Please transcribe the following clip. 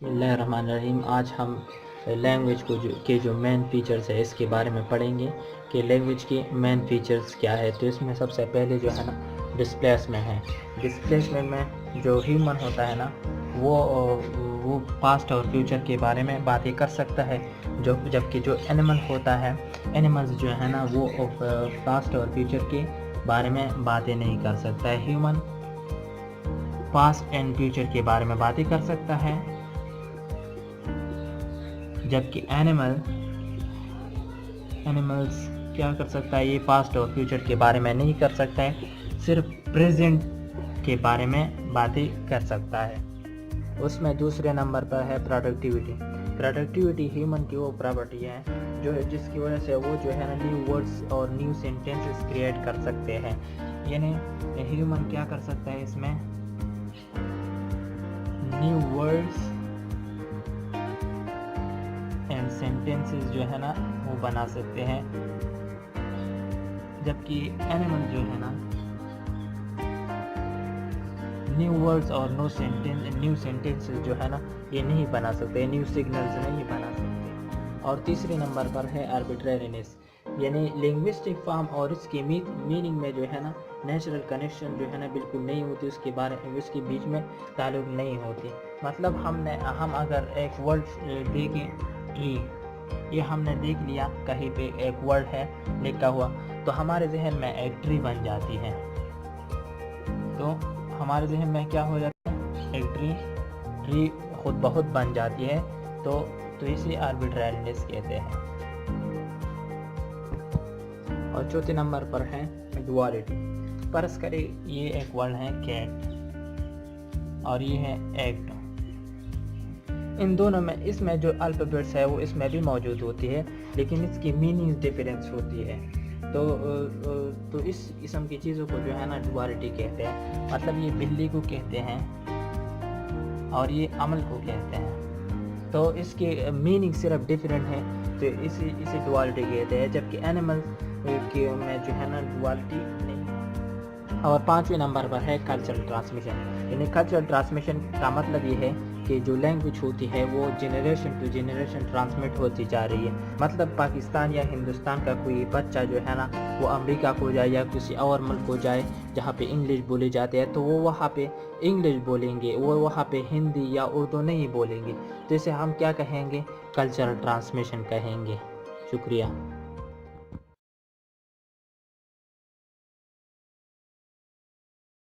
बिस्मिल्लाहिर्रहमानिर्रहीम। आज हम लैंग्वेज के जो मेन फीचर्स है इसके बारे में पढ़ेंगे कि लैंग्वेज के मेन फीचर्स क्या है। तो इसमें सबसे पहले जो है ना डिस्प्लेसमेंट है। डिस्प्लेसमेंट में जो ह्यूमन होता है ना वो पास्ट और फ्यूचर के बारे में बातें कर सकता है, जबकि जो एनिमल होता है, एनिमल्स जो है ना वो पास्ट और फ्यूचर के बारे में बातें नहीं कर सकता है। ह्यूमन पास्ट एंड फ्यूचर के बारे में बातें कर सकता है, जबकि एनिमल्स क्या कर सकता है, ये पास्ट और फ्यूचर के बारे में नहीं कर सकता है, सिर्फ प्रेजेंट के बारे में बातें कर सकता है। उसमें दूसरे नंबर पर है प्रोडक्टिविटी। प्रोडक्टिविटी ह्यूमन की वो प्रॉपर्टी है जिसकी वजह से वो जो है ना न्यू वर्ड्स और न्यू सेंटेंसेस क्रिएट कर सकते हैं। यानी ह्यूमन क्या कर सकता है, इसमें न्यू वर्ड्स एंड सेंटेंसेस जो है ना वो बना सकते हैं, जबकि एनिमल जो है ना न्यू वर्ड्स और न्यू सेंटेंसेस जो है ना ये नहीं बना सकते, न्यू सिग्नल्स नहीं बना सकते। और तीसरे नंबर पर है आर्बिट्रेरीनेस, यानी लिंग्विस्टिक फॉर्म और इसकी मीनिंग में जो है ना नेचुरल कनेक्शन जो है ना बिल्कुल नहीं होती, उसके बीच में ताल्लुक नहीं होती। मतलब हम अगर एक वर्ड देखें ट्री, ये हमने देख लिया कहीं पे एक वर्ड है लिखा हुआ, तो हमारे जहन में एक ट्री बन जाती है। तो हमारे जहन में क्या हो जाता है, एक ट्री खुद बहुत बन जाती है। तो इसे आर्बिट्रेरीनेस कहते हैं। और चौथे नंबर पर है डुअलिटी। फर्ज करें ये एक वर्ड है कैट और ये है एक्ट। इन दोनों में इसमें जो अल्फाबेट्स है वो इसमें भी मौजूद होती है, लेकिन इसकी मीनिंग डिफरेंस होती है। तो इस किस्म की चीज़ों को जो है ना डुअलिटी कहते हैं। मतलब ये बिल्ली को कहते हैं और ये अमल को कहते हैं, तो इसके मीनिंग सिर्फ डिफरेंट है, तो इसे डुअलिटी कहते हैं, जबकि एनिमल के में जो है ना डुअलिटी नहीं। और पांचवें नंबर पर है कल्चरल ट्रांसमिशन। यानी कल्चरल ट्रांसमिशन का मतलब ये है कि जो लैंग्वेज होती है वो जनरेशन टू जनरेशन ट्रांसमिट होती जा रही है। मतलब पाकिस्तान या हिंदुस्तान का कोई बच्चा जो है ना वो अमेरिका को जाए या किसी और मुल्क को जाए जहाँ पे इंग्लिश बोली जाती है, तो वो वहाँ पे इंग्लिश बोलेंगे, वो वहाँ पे हिंदी या उर्दू नहीं बोलेंगे। तो इसे हम क्या कहेंगे, कल्चरल ट्रांसमिशन कहेंगे। शुक्रिया।